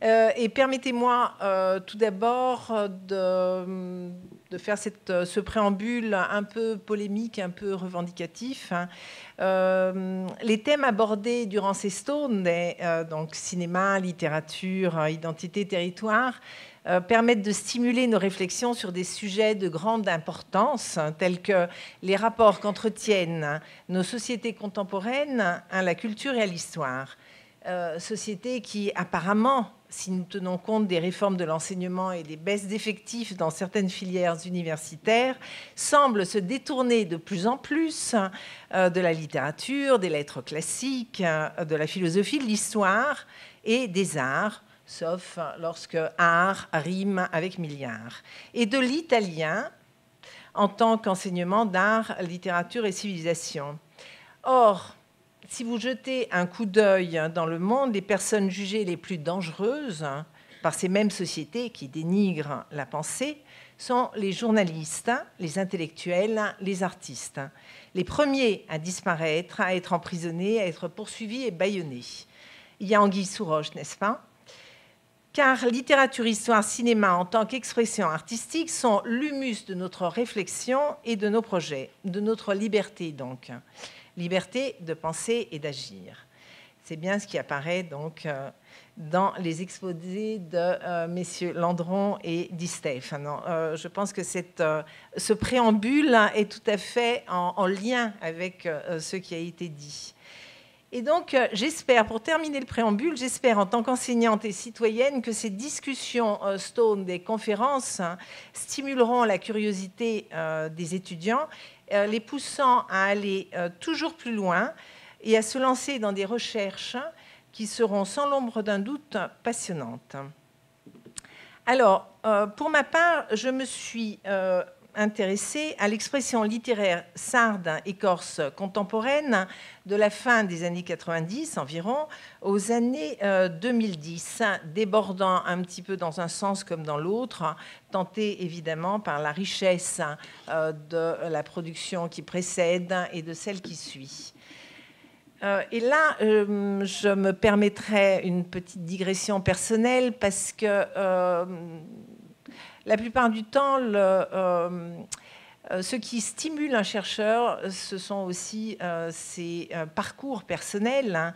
Et permettez-moi tout d'abord de faire ce préambule un peu polémique, un peu revendicatif. Les thèmes abordés durant ces Stone Day, donc cinéma, littérature, identité, territoire, permettent de stimuler nos réflexions sur des sujets de grande importance, tels que les rapports qu'entretiennent nos sociétés contemporaines à la culture et à l'histoire. Sociétés qui, apparemment, si nous tenons compte des réformes de l'enseignement et des baisses d'effectifs dans certaines filières universitaires, semblent se détourner de plus en plus de la littérature, des lettres classiques, de la philosophie, de l'histoire et des arts, sauf lorsque art rime avec milliard, et de l'italien en tant qu'enseignement d'art, littérature et civilisation. Or, si vous jetez un coup d'œil dans le monde, les personnes jugées les plus dangereuses par ces mêmes sociétés qui dénigrent la pensée sont les journalistes, les intellectuels, les artistes. Les premiers à disparaître, à être emprisonnés, à être poursuivis et bâillonnés. Il y a anguille sous roche, n'est-ce pas ? Car littérature, histoire, cinéma, en tant qu'expression artistique, sont l'humus de notre réflexion et de nos projets, de notre liberté donc. Liberté de penser et d'agir. C'est bien ce qui apparaît donc dans les exposés de messieurs Landron et Distef. Je pense que ce préambule est tout à fait en lien avec ce qui a été dit. Et donc, j'espère, pour terminer le préambule, j'espère en tant qu'enseignante et citoyenne que ces discussions Stone, des conférences, stimuleront la curiosité des étudiants, les poussant à aller toujours plus loin et à se lancer dans des recherches qui seront sans l'ombre d'un doute passionnantes. Alors, pour ma part, je me suis intéressée à l'expression littéraire sarde et corse contemporaine de la fin des années 90 environ aux années 2010, débordant un petit peu dans un sens comme dans l'autre, tenté évidemment par la richesse de la production qui précède et de celle qui suit. Et là, je me permettrai une petite digression personnelle parce que la plupart du temps, ce qui stimule un chercheur, ce sont aussi ses parcours personnels. Hein.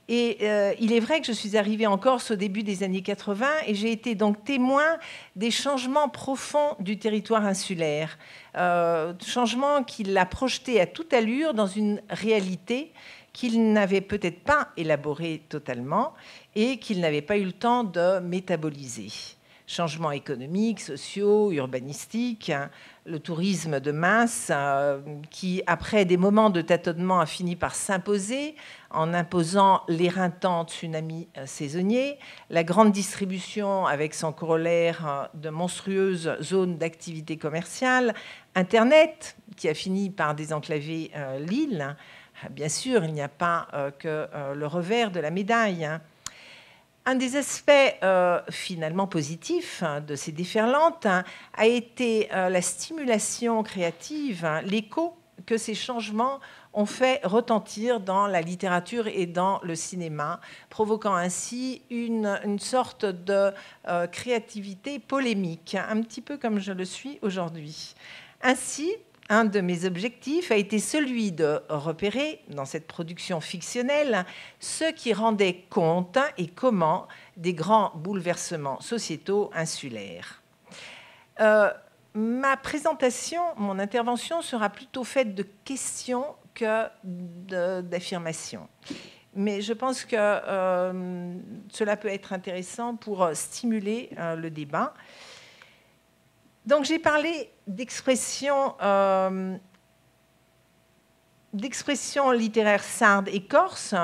Et il est vrai que je suis arrivée en Corse au début des années 80 et j'ai été donc témoin des changements profonds du territoire insulaire. Changements qui l'a projeté à toute allure dans une réalité qu'il n'avait peut-être pas élaborée totalement et qu'il n'avait pas eu le temps de métaboliser. Changements économiques, sociaux, urbanistiques, le tourisme de masse qui, après des moments de tâtonnement, a fini par s'imposer en imposant l'éreintant tsunami saisonnier, la grande distribution avec son corollaire de monstrueuses zones d'activité commerciale, Internet qui a fini par désenclaver l'île. Bien sûr, il n'y a pas que le revers de la médaille. Un des aspects finalement positifs de ces déferlantes a été la stimulation créative, l'écho que ces changements ont fait retentir dans la littérature et dans le cinéma, provoquant ainsi une sorte de créativité polémique, un petit peu comme je le suis aujourd'hui. Ainsi, un de mes objectifs a été celui de repérer, dans cette production fictionnelle, ce qui rendait compte et comment des grands bouleversements sociétaux insulaires. Ma présentation, mon intervention sera plutôt faite de questions que d'affirmations. Mais je pense que cela peut être intéressant pour stimuler le débat. Donc j'ai parlé d'expression littéraire sarde et corse,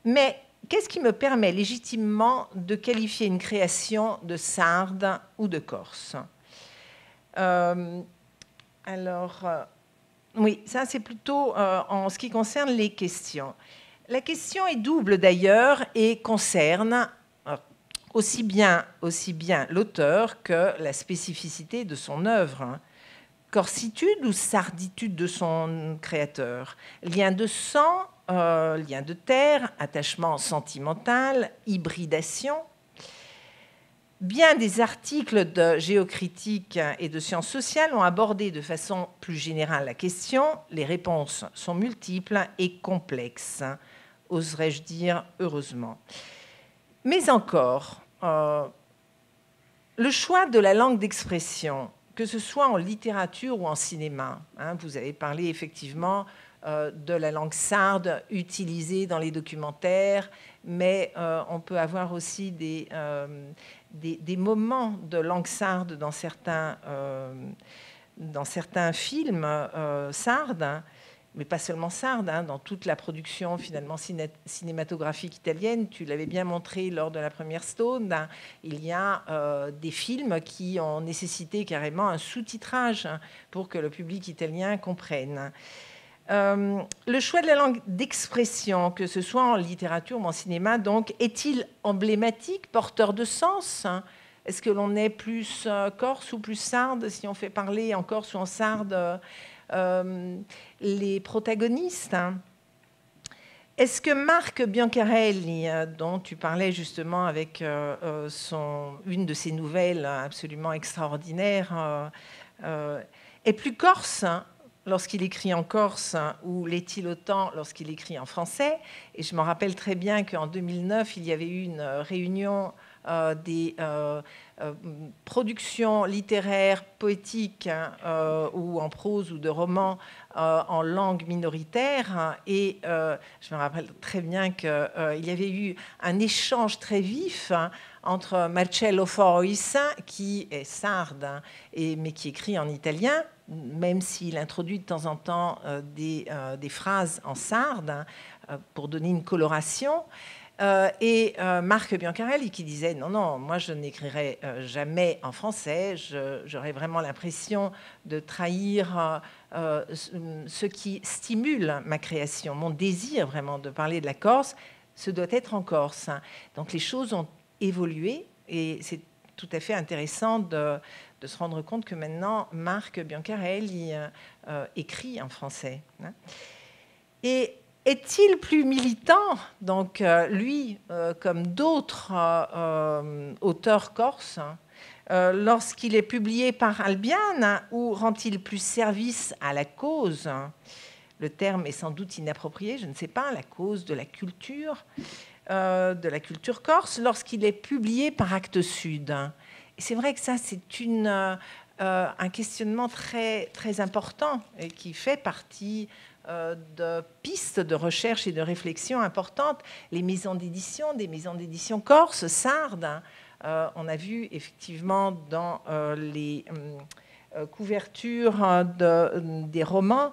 mais qu'est-ce qui me permet légitimement de qualifier une création de sarde ou de corse ? Oui, ça c'est plutôt en ce qui concerne les questions. La question est double d'ailleurs et concerne aussi bien l'auteur que la spécificité de son œuvre. Corsitude ou sarditude de son créateur, lien de sang, lien de terre, attachement sentimental, hybridation. Bien des articles de géocritique et de sciences sociales ont abordé de façon plus générale la question. Les réponses sont multiples et complexes, oserais-je dire heureusement. Mais encore, le choix de la langue d'expression, que ce soit en littérature ou en cinéma, vous avez parlé effectivement de la langue sarde utilisée dans les documentaires, mais on peut avoir aussi des moments de langue sarde dans certains films sardes, mais pas seulement sarde, dans toute la production finalement cinématographique italienne. Tu l'avais bien montré lors de la première Stone. Il y a des films qui ont nécessité carrément un sous-titrage pour que le public italien comprenne. Le choix de la langue d'expression, que ce soit en littérature ou en cinéma, donc, est-il emblématique, porteur de sens? Est-ce que l'on est plus corse ou plus sarde si on fait parler en corse ou en sarde les protagonistes? Est-ce que Marc Biancarelli, dont tu parlais justement avec une de ses nouvelles absolument extraordinaires, est plus corse lorsqu'il écrit en corse ou l'est-il autant lorsqu'il écrit en français? Et je me rappelle très bien qu'en 2009, il y avait eu une réunion des productions littéraires, poétiques, ou en prose ou de romans en langue minoritaire. Et je me rappelle très bien qu'il y avait eu un échange très vif entre Marcello Fois, qui est sarde, mais qui écrit en italien, même s'il introduit de temps en temps des phrases en sarde pour donner une coloration. Et Marc Biancarelli qui disait non, moi je n'écrirai jamais en français, j'aurais vraiment l'impression de trahir ce qui stimule ma création, mon désir vraiment de parler de la Corse, ce doit être en Corse. Donc les choses ont évolué et c'est tout à fait intéressant de se rendre compte que maintenant Marc Biancarelli écrit en français. Et est-il plus militant, donc lui, comme d'autres auteurs corses, lorsqu'il est publié par Albiane, ou rend-il plus service à la cause? Le terme est sans doute inapproprié, je ne sais pas, la cause de la culture corse, lorsqu'il est publié par Actes Sud. Et c'est vrai que ça, c'est un questionnement très, très important et qui fait partie de pistes de recherche et de réflexion importantes. Les maisons d'édition, des maisons d'édition corse, sardes, on a vu effectivement dans les couvertures des romans,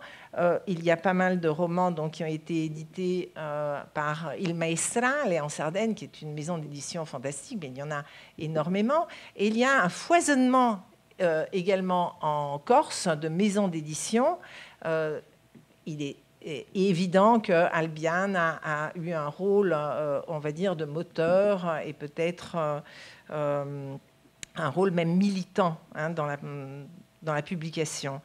il y a pas mal de romans donc, qui ont été édités par Il Maestrale en Sardaigne, qui est une maison d'édition fantastique, mais il y en a énormément. Et il y a un foisonnement également en Corse de maisons d'édition. Il est évident que Albiane a eu un rôle, on va dire, de moteur et peut-être un rôle même militant dans la publication.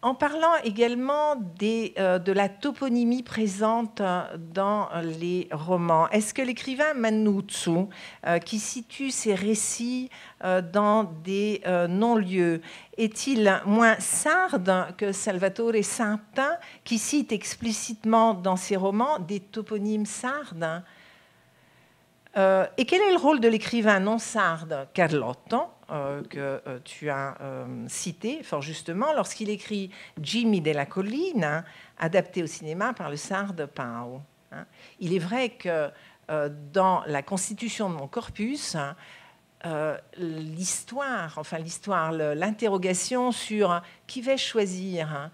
En parlant également de la toponymie présente dans les romans, est-ce que l'écrivain Manuzzu, qui situe ses récits dans des non-lieux, est-il moins sarde que Salvatore Santin, qui cite explicitement dans ses romans des toponymes sardes? Et quel est le rôle de l'écrivain non sarde Carlotto, que tu as cité fort justement, lorsqu'il écrit Jimmy della Collina, adapté au cinéma par le sarde Pau? Il est vrai que dans la constitution de mon corpus, l'interrogation sur qui vais-je choisir,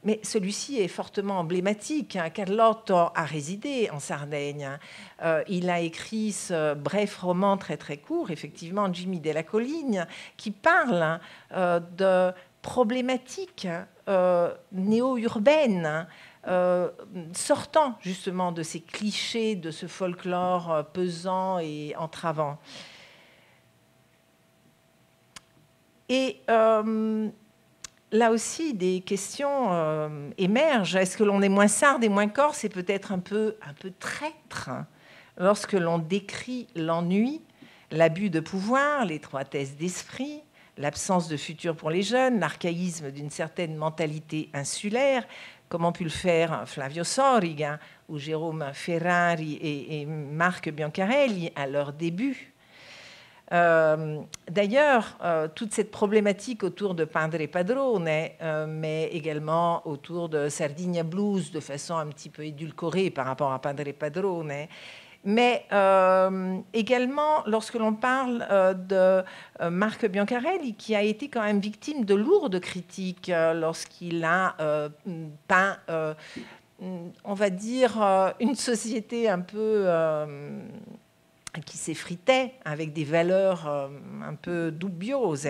mais celui-ci est fortement emblématique. Carlotto a résidé en Sardaigne. Il a écrit ce bref roman très très court, effectivement, Jimmy della Collina, qui parle de problématiques néo-urbaines, sortant justement de ces clichés, de ce folklore pesant et entravant. Et là aussi, des questions émergent. Est-ce que l'on est moins sarde et moins corse et peut-être un peu traître lorsque l'on décrit l'ennui l'abus de pouvoir, l'étroitesse d'esprit, l'absence de futur pour les jeunes, l'archaïsme d'une certaine mentalité insulaire, comme ont pu le faire Flavio Soriga ou Jérôme Ferrari et Marc Biancarelli à leur début. D'ailleurs, toute cette problématique autour de Padre Padrone, mais également autour de Sardinia Blues, de façon un petit peu édulcorée par rapport à Padre Padrone, mais également lorsque l'on parle de Marc Biancarelli, qui a été quand même victime de lourdes critiques lorsqu'il a peint, on va dire, une société un peu qui s'effritait avec des valeurs un peu dubieuses.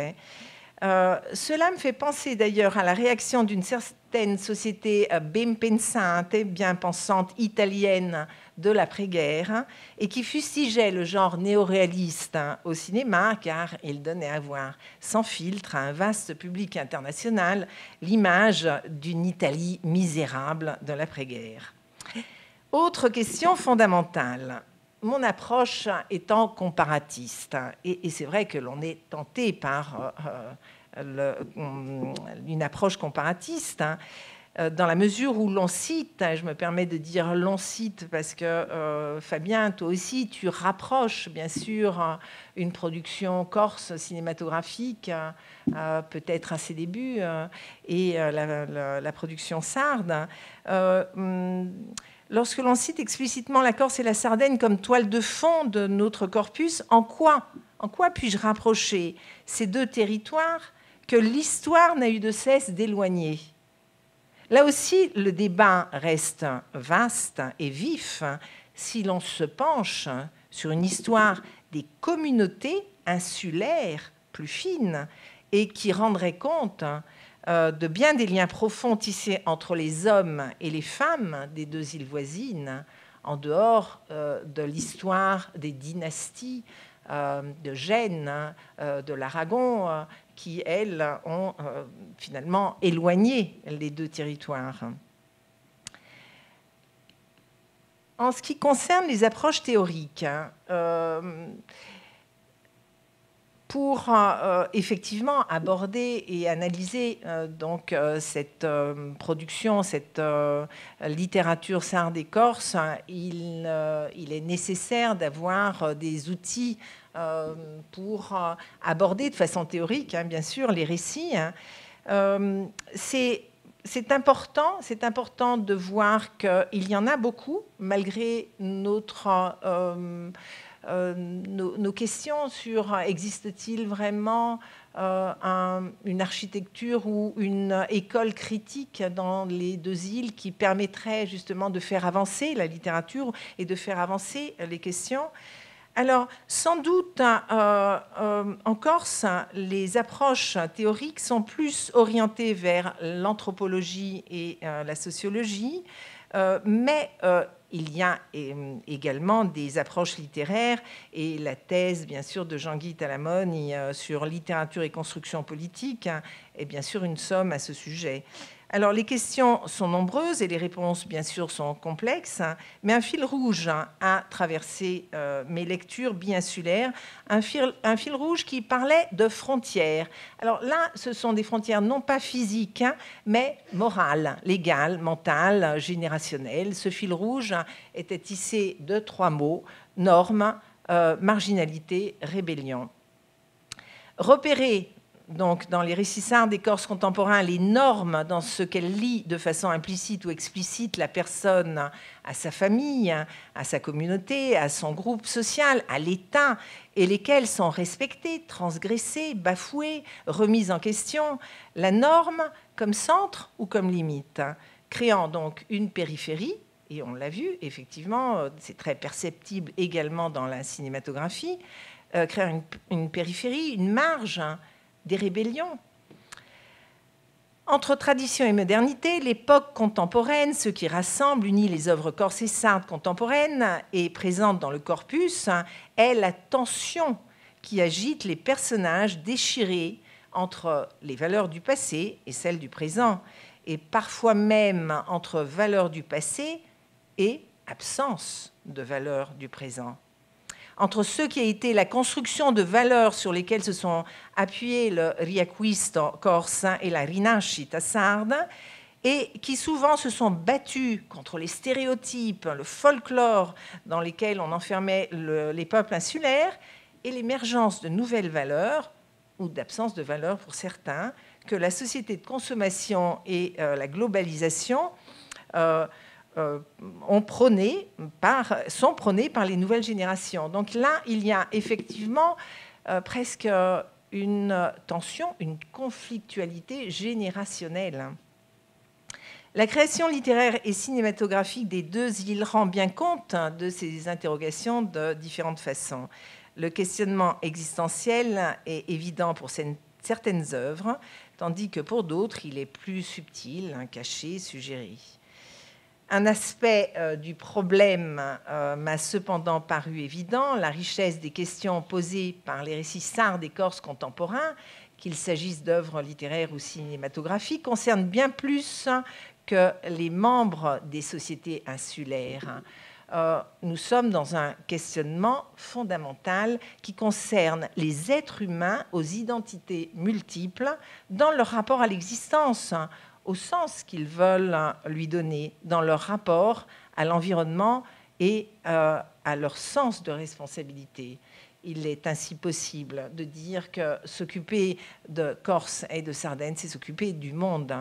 Cela me fait penser d'ailleurs à la réaction d'une certaine société ben pensante, bien pensante italienne de l'après-guerre, et qui fustigeait le genre néoréaliste au cinéma, car il donnait à voir sans filtre à un vaste public international l'image d'une Italie misérable de l'après-guerre. Autre question fondamentale. Mon approche étant comparatiste, et c'est vrai que l'on est tenté par une approche comparatiste, dans la mesure où l'on cite, je me permets de dire l'on cite parce que Fabien, toi aussi, tu rapproches bien sûr une production corse cinématographique, peut-être à ses débuts, et la production sarde. Lorsque l'on cite explicitement la Corse et la Sardaigne comme toile de fond de notre corpus, en quoi puis-je rapprocher ces deux territoires que l'histoire n'a eu de cesse d'éloigner? Là aussi, le débat reste vaste et vif si l'on se penche sur une histoire des communautés insulaires plus fines et qui rendrait compte de bien des liens profonds tissés entre les hommes et les femmes des deux îles voisines, en dehors de l'histoire des dynasties de Gênes, de l'Aragon, qui, elles, ont finalement éloigné les deux territoires. En ce qui concerne les approches théoriques, pour effectivement aborder et analyser donc cette production, cette littérature sarde et corse, il est nécessaire d'avoir des outils pour aborder de façon théorique, bien sûr, les récits. C'est important de voir qu'il y en a beaucoup, malgré notre... nos questions sur existe-t-il vraiment une architecture ou une école critique dans les deux îles qui permettrait justement de faire avancer la littérature et de faire avancer les questions. Alors, sans doute, en Corse, les approches théoriques sont plus orientées vers l'anthropologie et la sociologie, mais il y a également des approches littéraires, et la thèse, bien sûr, de Jean-Guy Talamoni sur littérature et construction politique est bien sûr une somme à ce sujet. Alors, les questions sont nombreuses et les réponses, bien sûr, sont complexes, mais un fil rouge a traversé mes lectures bi-insulaires, un fil rouge qui parlait de frontières. Alors là, ce sont des frontières non pas physiques, mais morales, légales, mentales, générationnelles. Ce fil rouge était tissé de 3 mots, normes, marginalité, rébellion. Repérer donc dans les récits sardes des Corses contemporains, les normes dans ce qu'elle lie de façon implicite ou explicite la personne à sa famille, à sa communauté, à son groupe social, à l'État, et lesquelles sont respectées, transgressées, bafouées, remises en question, la norme comme centre ou comme limite, créant donc une périphérie, et on l'a vu, effectivement, c'est très perceptible également dans la cinématographie, créant une périphérie, une marge, des rébellions. Entre tradition et modernité, l'époque contemporaine, ce qui rassemble, unit les œuvres corses et sardes contemporaines et présente dans le corpus, est la tension qui agite les personnages déchirés entre les valeurs du passé et celles du présent, et parfois même entre valeurs du passé et absence de valeurs du présent. entre ce qui a été la construction de valeurs sur lesquelles se sont appuyés le Riacquisto corse et la Rinascita sarde, et qui souvent se sont battus contre les stéréotypes, le folklore dans lesquels on enfermait les peuples insulaires, et l'émergence de nouvelles valeurs, ou d'absence de valeurs pour certains, que la société de consommation et la globalisation sont prônées par les nouvelles générations. Donc là, il y a effectivement presque une tension, une conflictualité générationnelle. La création littéraire et cinématographique des deux îles rend bien compte de ces interrogations de différentes façons. Le questionnement existentiel est évident pour certaines œuvres, tandis que pour d'autres, il est plus subtil, caché, suggéré. Un aspect du problème m'a cependant paru évident, la richesse des questions posées par les récits sardes et corses contemporains, qu'il s'agisse d'œuvres littéraires ou cinématographiques, concerne bien plus que les membres des sociétés insulaires. Nous sommes dans un questionnement fondamental qui concerne les êtres humains aux identités multiples dans leur rapport à l'existence, au sens qu'ils veulent lui donner, dans leur rapport à l'environnement et à leur sens de responsabilité. Il est ainsi possible de dire que s'occuper de Corse et de Sardaigne, c'est s'occuper du monde.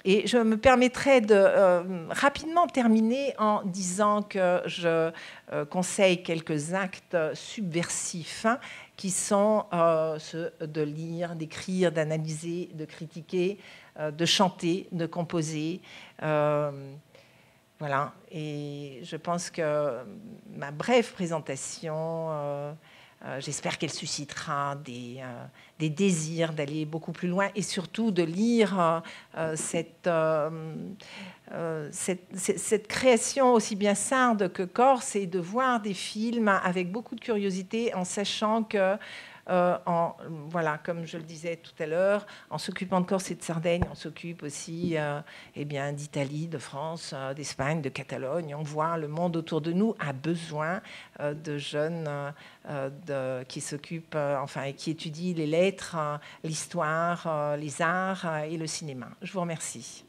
Et je me permettrai de rapidement terminer en disant que je conseille quelques actes subversifs qui sont ceux de lire, d'écrire, d'analyser, de critiquer, de chanter, de composer. Voilà. Et je pense que ma brève présentation... j'espère qu'elle suscitera des désirs d'aller beaucoup plus loin et surtout de lire cette création aussi bien sarde que corse et de voir des films avec beaucoup de curiosité en sachant que, voilà, comme je le disais tout à l'heure, en s'occupant de Corse et de Sardaigne, on s'occupe aussi d'Italie, de France, d'Espagne, de Catalogne. On voit le monde autour de nous a besoin de jeunes qui s'occupent, et qui étudient les lettres, l'histoire, les arts et le cinéma. Je vous remercie.